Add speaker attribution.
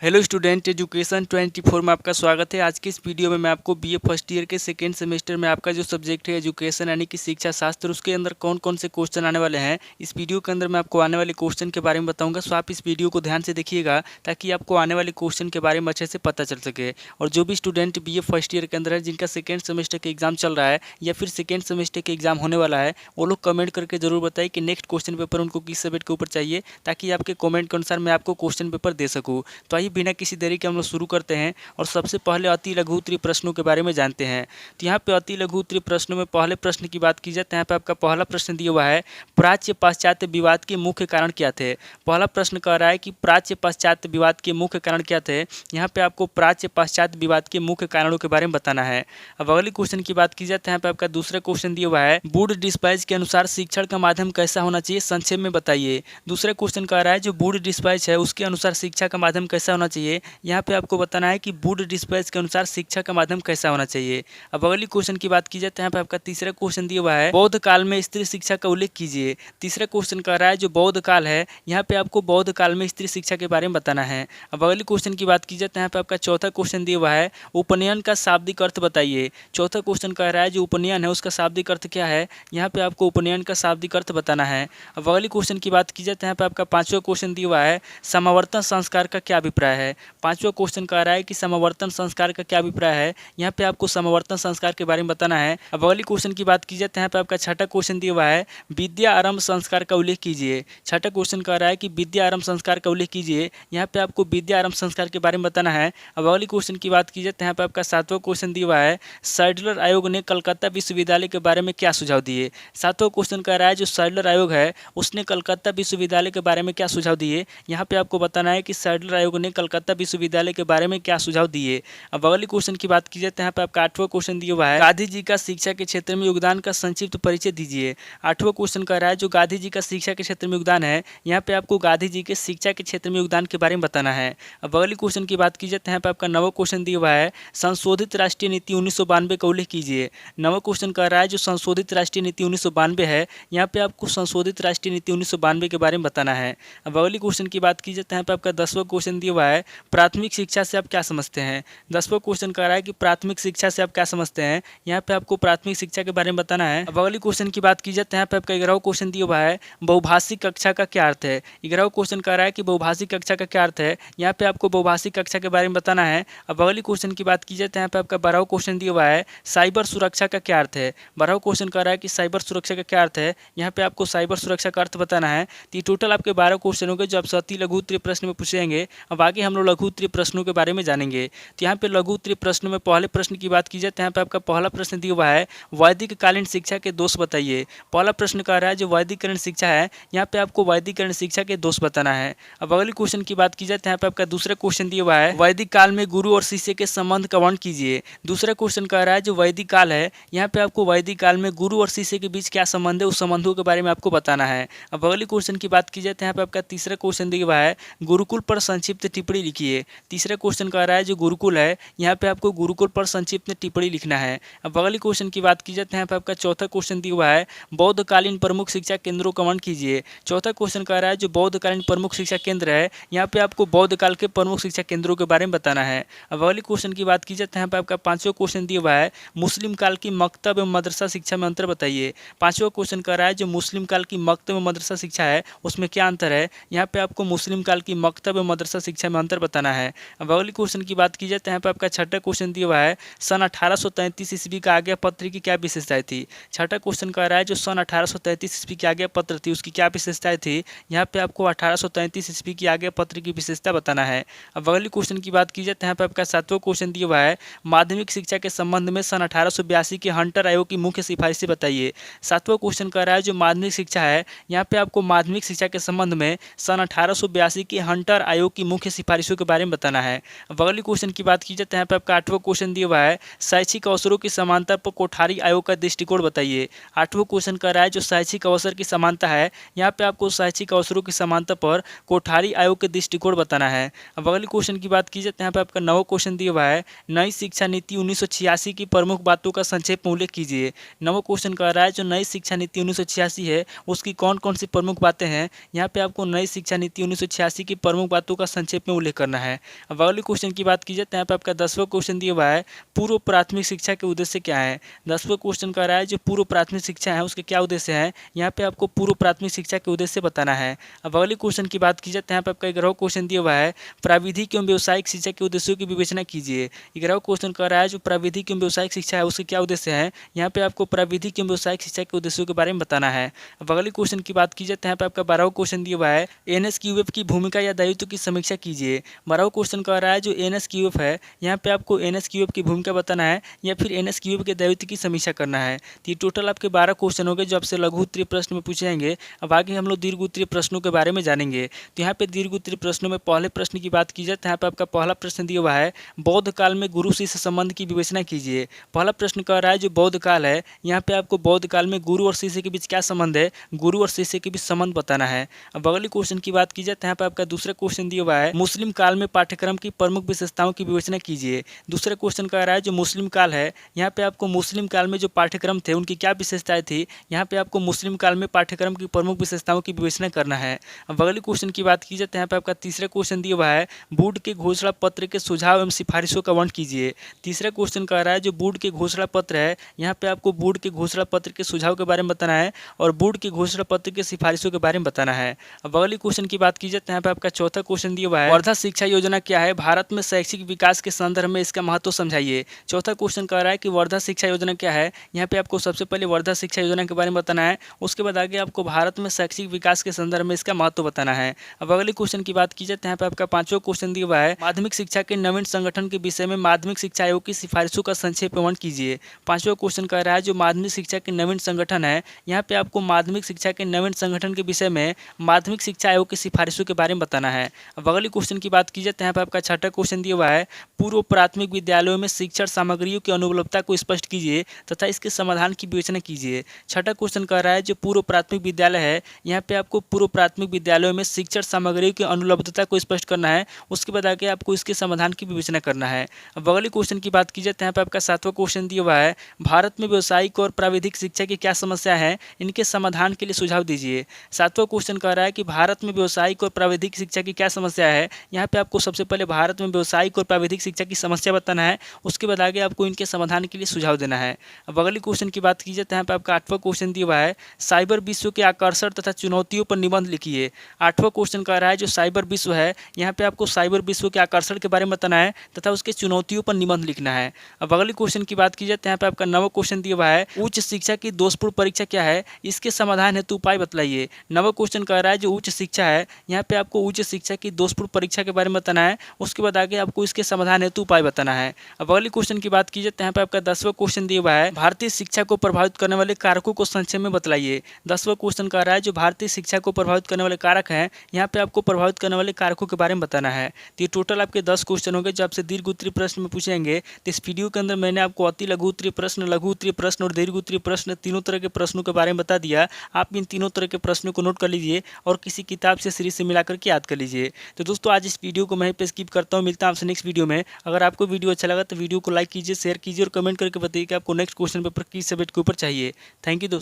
Speaker 1: Hello student, education 24 में आपका स्वागत है। आज की इस वीडियो में मैं आपको बीए फर्स्ट ईयर के सेकेंड सेमेस्टर में आपका जो सब्जेक्ट है एजुकेशन यानी कि शिक्षा शास्त्र, उसके अंदर कौन कौन से क्वेश्चन आने वाले हैं, इस वीडियो के अंदर मैं आपको आने वाले क्वेश्चन के बारे में बताऊंगा। सो आप इस वीडियो को ध्यान से देखिएगा ताकि आपको आने वाले क्वेश्चन के बारे में अच्छे से पता चल सके। और जो भी स्टूडेंट बीए फर्स्ट ईयर के अंदर है, जिनका सेकेंड सेमेस्टर के एग्जाम चल रहा है या फिर सेकेंड सेमेस्टर के एग्जाम होने वाला है, वो लोग कमेंट करके जरूर बताइए कि नेक्स्ट क्वेश्चन पेपर उनको किस सब्जेक्ट के ऊपर चाहिए, ताकि आपके कमेंट के अनुसार मैं आपको क्वेश्चन पेपर दे सकूँ। तो आइए बिना किसी देरी के हम लोग शुरू करते हैं और सबसे पहले अति लघु उत्तरीय प्रश्नों के बारे में जानते हैं। तो यहाँ पे अति लघु उत्तरीय प्रश्नों में पहले प्रश्न की बात की जाए तो यहाँ पे आपका पहला प्रश्न दिया हुआ है, प्राच्य पाश्चात्य विवाद के मुख्य कारण क्या थे। पहला प्रश्न कह रहा है कि प्राच्य पाश्चात्य विवाद के मुख्य कारण क्या थे। यहाँ पे आपको प्राच्य पाश्चात्य विवाद के मुख्य कारणों के बारे में बताना है। अब अगले क्वेश्चन की बात की जाए तो यहाँ पे आपका दूसरा क्वेश्चन दिया हुआ है, वुड डिस्पैच के अनुसार शिक्षण का माध्यम कैसा होना चाहिए, संक्षेप में बताइए। दूसरा क्वेश्चन कह रहा है जो वुड डिस्पैच है उसके अनुसार शिक्षा का माध्यम कैसा होना चाहिए। यहाँ पे आपको बताना है कि वुड डिस्पैच के अनुसार शिक्षा का माध्यम कैसा होना चाहिए। अब अगली क्वेश्चन की बात की जाए तो यहाँ पे आपका तीसरा क्वेश्चन दिया हुआ है, बौद्ध काल में स्त्री शिक्षा का उल्लेख कीजिए। तीसरा क्वेश्चन कह रहा है जो बौद्ध काल है, यहाँ पे आपको बौद्ध काल में स्त्री शिक्षा के बारे में बताना है। अब अगली क्वेश्चन की बात की जाए तो यहाँ पे आपका चौथा क्वेश्चन दिया हुआ है, उपनयन का शाब्दिक अर्थ बताइए। चौथा क्वेश्चन कह रहा है जो उपनयन है उसका शाब्दिक अर्थ क्या है। यहाँ पे आपको उपनयन का शाब्दिक अर्थ बताना है। अब अगली क्वेश्चन की बात की जाए तो यहाँ पे आपका पांचवा क्वेश्चन दिया हुआ है, समावर्तन संस्कार का क्या अभिप्राय है। पांचवा क्वेश्चन कह रहा है कि समावर्तन संस्कार का क्या अभिप्राय है। यहाँ पे आपको समावर्तन संस्कार के बारे में बताना है। अब अगली क्वेश्चन की बात की जाए तो यहाँ पे आपका छठा क्वेश्चन दिया हुआ है, विद्या आरंभ संस्कार का उल्लेख कीजिए। छठा क्वेश्चन कह रहा है कि विद्या आरंभ संस्कार का उल्लेख कीजिए। यहाँ पे आपको विद्या आरंभ संस्कार के बारे में बताना है। अब अगली क्वेश्चन की बात की जाए तो यहाँ पे आपका सातवां क्वेश्चन दिया हुआ है, सैडलर आयोग ने कलकत्ता विश्वविद्यालय के बारे में क्या सुझाव दिए। सातवां क्वेश्चन कह रहा है जो सैडलर आयोग है उसने कलकत्ता विश्वविद्यालय के बारे में क्या सुझाव दिए। यहाँ पे आपको बताना है कि सैडलर आयोग ने कलकत्ता विश्वविद्यालय के बारे में क्या सुझाव दिए। अब अगले क्वेश्चन की बात की जाए तो यहाँ पे आपका आठवां क्वेश्चन दिया हुआ है, गांधी जी का शिक्षा के क्षेत्र में योगदान का संक्षिप्त परिचय दीजिए। आठवां क्वेश्चन कह रहा है जो गांधी जी का शिक्षा के क्षेत्र में योगदान है, यहाँ पे आपको गांधी जी के शिक्षा के क्षेत्र में योगदान के बारे में बताना है। अब अगले क्वेश्चन की बात की जाए तो यहाँ पे आपका नवा क्वेश्चन दिया हुआ है, संशोधित राष्ट्रीय नीति 1992 का उल्लेख कीजिए। नवा क्वेश्चन कह रहा है जो संशोधित राष्ट्रीय नीति 1992 है, यहाँ पे आपको संशोधित राष्ट्रीय नीति 1992 के बारे में बताना है। अब अगली क्वेश्चन की बात की जाए तो यहाँ पे आपका 10वां क्वेश्चन दिया हुआ है, प्राथमिक शिक्षा से आप क्या समझते हैं। 10वां क्वेश्चन कह रहा है कि प्राथमिक शिक्षा से आप क्या समझते हैं। यहाँ पे आपको प्राथमिक शिक्षा के बारे में बताना है। अब अगली क्वेश्चन की बात की जाए तो यहाँ पे आपका 11वां क्वेश्चन दिया हुआ है, बहुभाषिक कक्षा का क्या अर्थ है। 11वां क्वेश्चन कह रहा है कि बहुभाषिक कक्षा का क्या अर्थ है। यहाँ पे आपको बहुभाषिक कक्षा के बारे में बताना है। अब अगली क्वेश्चन की बात की जाए तो यहाँ पे आपका 12वां क्वेश्चन दिया हुआ है, साइबर सुरक्षा का क्या अर्थ है। 12वां क्वेश्चन कह रहा है कि साइबर सुरक्षा का क्या अर्थ है। यहाँ पे आपको साइबर सुरक्षा का अर्थ बताना है। तो ये टोटल आपके 12 क्वेश्चन होंगे जो आपसे अति लघु उत्तरीय प्रश्न में पूछेंगे। अब आगे हम लोग लघु उत्तरीय प्रश्नों के बारे में जानेंगे। तो यहाँ पे लघु उत्तरीय प्रश्न में पहले प्रश्न की बात की जाए तो यहाँ पे आपका पहला प्रश्न दिया हुआ है, वैदिक कालीन शिक्षा के दोष बताइए। पहला प्रश्न कह रहा है जो वैदिकरण शिक्षा है, यहाँ पे आपको वैदिकरण शिक्षा के दोष बताना है। अब अगले क्वेश्चन की बात की जाए तो यहाँ पे आपका दूसरा क्वेश्चन दिया हुआ है, वैदिक काल में गुरु और शिष्य के संबंध का वर्णन कीजिए। दूसरा क्वेश्चन कह रहा है जो वैदिक काल है, यहाँ पे आपको वैदिक काल में गुरु और शिष्य के बीच क्या संबंध है, उस संबंधों के बारे में आपको बताना है। अब अगले क्वेश्चन की बात की जाए तो यहाँ पे आपका तीसरा क्वेश्चन दिया हुआ है, गुरुकुल पर संक्षिप्त टिप्पणी लिखिए। तीसरा क्वेश्चन कह रहा है जो गुरुकुल है, यहाँ पे आपको गुरुकुल पर संक्षिप्त टिप्पणी लिखना है। अब अगली क्वेश्चन की बात की जाए तो यहाँ पे आपका चौथा क्वेश्चन दिया हुआ है, बौद्धकालीन प्रमुख शिक्षा केंद्रों का वर्णन कीजिए। चौथा क्वेश्चन कह रहा है जो बौद्धकालीन प्रमुख शिक्षा केंद्र है, यहाँ पे आपको बौद्ध काल के प्रमुख शिक्षा केंद्रों के बारे में बताना है। अब अगली क्वेश्चन की बात की जाए तो यहाँ पे आपका पांचवा क्वेश्चन दिया हुआ है, मुस्लिम काल की मकतब एवं मदरसा शिक्षा में अंतर बताइए। पांचवा क्वेश्चन कह रहा है जो मुस्लिम काल की मकतब एवं मदरसा शिक्षा है उसमें क्या अंतर है। यहाँ पे आपको मुस्लिम काल की मकतब एवं मदरसा शिक्षा में अंतर बताना है। अब अगली क्वेश्चन की बात की जाए तो यहाँ पे आपका छठा क्वेश्चन दिया हुआ है, सन 1833 ईस्वी का आज्ञा पत्र की क्या विशेषताएं थी। छठा क्वेश्चन कह रहा है जो सन 1833 ईस्वी की आज्ञा पत्र थी उसकी क्या विशेषताएं थी। यहाँ पे आपको 1833 ईस्वी की आज्ञा पत्र की विशेषता बताना है। अब अगली क्वेश्चन की बात की जाए तो यहाँ पे आपका सातवां क्वेश्चन दिया हुआ है, माध्यमिक शिक्षा के संबंध में सन 1882 के हंटर आयोग की मुख्य सिफारिशें बताइए। सातवां क्वेश्चन कह रहा है जो माध्यमिक शिक्षा है, यहाँ पे आपको माध्यमिक शिक्षा के संबंध में सन 1882 के हंटर आयोग की मुख्य सिफारिशों के बारे में बताना है। अब अगली क्वेश्चन की बात की जाए तो यहाँ पे आपका आठवां क्वेश्चन दिया हुआ है, शैक्षिक अवसरों की समानता पर कोठारी आयोग का दृष्टिकोण बताइए। आठवां क्वेश्चन कह रहा है जो शैक्षिक अवसर की समानता है, यहाँ पे आपको शैक्षिक अवसरों की समानता पर कोठारी आयोग के दृष्टिकोण बताना है। अब अगली क्वेश्चन की बात की जाए तो यहाँ पे आपका नवा क्वेश्चन दिया हुआ है, नई शिक्षा नीति 1986 की प्रमुख बातों का संक्षेप में उल्लेख कीजिए। नवा क्वेश्चन कह रहा है जो नई शिक्षा नीति 1986 है उसकी कौन कौन सी प्रमुख बातें हैं। यहाँ पे आपको नई शिक्षा नीति 1986 की प्रमुख बातों का संक्षेप में उल्लेख करना है। अब अगले क्वेश्चन की बात की जाए तो यहाँ पे आपका 10वां क्वेश्चन दिया हुआ है, पूर्व प्राथमिक शिक्षा के उद्देश्य क्या है। 10वां क्वेश्चन कह रहा है जो पूर्व प्राथमिक शिक्षा है उसके क्या उद्देश्य है, यहाँ पे आपको पूर्व प्राथमिक शिक्षा के उद्देश्य बताना है। अब अगले क्वेश्चन की बात की जाए तो यहाँ पे आपका 11वां क्वेश्चन दिया हुआ है, प्राविधिक एवं व्यावसायिक शिक्षा के उद्देश्यों की विवेचना कीजिए। 11वां क्वेश्चन कह रहा है जो प्राविधिक एवं व्यावसायिक शिक्षा है उसके क्या उद्देश्य है, यहाँ पे आपको प्राविधिक एवं व्यावसायिक शिक्षा के उद्देश्यों के बारे में बताना है। अब अगले क्वेश्चन की बात की जाए तो यहाँ पे आपका 12वां क्वेश्चन दिया हुआ है, एनएसक्यूएफ की भूमिका या दायित्व की समीक्षा कीजिए। 12वां क्वेश्चन कह रहा है जो एनएसक्यूएफ है, यहाँ पे आपको एनएसक्यूएफ की भूमिका बताना है या फिर एनएसक्यूएफ के दायित्व की समीक्षा करना है। तो ये टोटल आपके 12 क्वेश्चन हो गए जो आपसे लघु उत्तरीय प्रश्न में पूछे जाएंगे। अब आगे हम लोग दीर्घ उत्तरीय प्रश्नों के बारे में जानेंगे। तो यहाँ पे दीर्घ उत्तरीय प्रश्नों में पहले प्रश्न की बात की जाए तो यहाँ पे आपका पहला प्रश्न दिया हुआ है, बौद्ध काल में गुरु शिष्य संबंध की विवेचना कीजिए। पहला प्रश्न कह रहा है जो बौद्ध काल है, यहाँ पे आपको बौद्ध काल में गुरु और शिष्य के बीच क्या संबंध है, गुरु और शिष्य के बीच संबंध बताना है। अब अगले क्वेश्चन की बात की जाए तो यहाँ पे आपका दूसरा क्वेश्चन दिया हुआ है, मुस्लिम काल में पाठ्यक्रम की प्रमुख विशेषताओं की विवेचना कीजिए। दूसरा क्वेश्चन कह रहा है जो मुस्लिम काल है, यहाँ पे आपको मुस्लिम काल में जो पाठ्यक्रम थे उनकी क्या विशेषताएं थी, यहाँ पे आपको मुस्लिम काल में पाठ्यक्रम की प्रमुख विशेषताओं की विवेचना करना है। अब अगले क्वेश्चन की बात की जाए तो यहाँ पे आपका तीसरा क्वेश्चन दिया हुआ है, वुड के घोषणा पत्र के सुझाव एवं सिफारिशों का वर्णन कीजिए। तीसरा क्वेश्चन कह रहा है जो वुड के घोषणा पत्र है, यहाँ पे आपको वुड के घोषणा पत्र के सुझाव के बारे में बताना है और वुड के घोषणा पत्र के सिफारिशों के बारे में बताना है। अब अगले क्वेश्चन की बात की जाए तो यहाँ पे आपका चौथा क्वेश्चन दिया हुआ है, वर्धा शिक्षा योजना क्या है, भारत में शैक्षिक विकास के संदर्भ में इसका महत्व समझाइए। चौथा क्वेश्चन कह रहा है कि वर्धा शिक्षा योजना क्या है, यहाँ पे आपको सबसे पहले वर्धा शिक्षा योजना के बारे में बताना है, उसके बाद आगे आपको भारत में शैक्षिक विकास के संदर्भ में इसका महत्व बताना है। अब अगले क्वेश्चन की बात की जाए तो यहाँ पे आपका पांचवा क्वेश्चन दिया हुआ है, माध्यमिक शिक्षा के नवीन संगठन के विषय में माध्यमिक शिक्षा आयोग की सिफारिशों का संक्षेप में वर्णन कीजिए। पांचवा क्वेश्चन कह रहा है जो माध्यमिक शिक्षा के नवीन संगठन है, यहाँ पे आपको माध्यमिक शिक्षा के नवीन संगठन के विषय में माध्यमिक शिक्षा आयोग की सिफारिशों के बारे में बताना है। अब अगले क्वेश्चन की बात की जाए तो यहाँ पे आपका छठा क्वेश्चन दिया हुआ है, पूर्व प्राथमिक विद्यालयों में शिक्षण सामग्रियों की अनुपलब्धता को स्पष्ट कीजिए तथा इसके समाधान की विवेचना कीजिए। छठा क्वेश्चन कह रहा है जो पूर्व प्राथमिक विद्यालय है, यहाँ पे आपको पूर्व प्राथमिक विद्यालयों में शिक्षण सामग्रियों की अनुपलब्धता को स्पष्ट करना है, उसके बाद आगे आपको इसके समाधान की विवेचना करना है। अब अगले क्वेश्चन की बात की जाए तो यहाँ पे आपका सातवां क्वेश्चन दिया हुआ है, भारत में व्यावसायिक और प्राविधिक शिक्षा की क्या समस्या है, इनके समाधान के लिए सुझाव दीजिए। सातवां क्वेश्चन कह रहा है कि भारत में व्यावसायिक और प्राविधिक शिक्षा की क्या समस्या है, यहाँ पे आपको सबसे पहले भारत में व्यावसायिक और प्राविधिक शिक्षा की समस्या बताना है, उसके बाद आगे आपको इनके समाधान के लिए सुझाव देना है। अब अगले क्वेश्चन की बात की जाए तो यहाँ पे आपका आठवां क्वेश्चन दिया हुआ है, साइबर विश्व के आकर्षण तथा चुनौतियों पर निबंध लिखिए। आठवां क्वेश्चन कह रहा है जो साइबर विश्व है, यहाँ पे आपको साइबर विश्व के आकर्षण के बारे में बताना है तथा उसके चुनौतियों पर निबंध लिखना है। अब अगले क्वेश्चन की बात की जाए तो यहाँ पे आपका नवा क्वेश्चन दिया हुआ है, उच्च शिक्षा की दोषपूर्ण परीक्षा क्या है, इसके समाधान हेतु उपाय बतलाइए। नवा क्वेश्चन कह रहा है जो उच्च शिक्षा है, यहाँ पे आपको उच्च शिक्षा की दोषपूर्ण परीक्षा के बारे में बताना है, उसके बाद आगे आपको इसके समाधान हेतु उपाय बताना है। अब अगले क्वेश्चन की बात की जाए तो यहाँ पे आपका 10वां क्वेश्चन दिया हुआ है, भारतीय शिक्षा को प्रभावित करने वाले कारकों को संक्षेप में बतलाइए। 10वां क्वेश्चन कह रहा है जो भारतीय शिक्षा को प्रभावित करने वाले कारक हैं, यहाँ पे आपको प्रभावित करने वाले कारकों के बारे में बताना है। तो ये टोटल आपके 10 क्वेश्चन हो गए जो आपसे दीर्घ उत्तरीय प्रश्न में पूछेंगे। तो इस वीडियो के अंदर मैंने आपको अति लघु उत्तरीय प्रश्न, लघु उत्तरीय प्रश्न और दीर्घ उत्तरीय प्रश्न तीनों तरह के प्रश्नों के बारे में बता दिया। आप इन तीनों तरह के प्रश्नों को नोट कर लीजिए और किसी किताब से सीरीज से मिलाकर के याद कर लीजिए। तो दोस्तों आज इस वीडियो को मैं पे स्किप करता हूँ, मिलता हूँ आपसे नेक्स्ट वीडियो में। अगर आपको वीडियो अच्छा लगा तो वीडियो को लाइक कीजिए, शेयर कीजिए और कमेंट करके बताइए कि आपको नेक्स्ट क्वेश्चन पेपर किस सब्जेक्ट के ऊपर चाहिए। थैंक यू दोस्तों।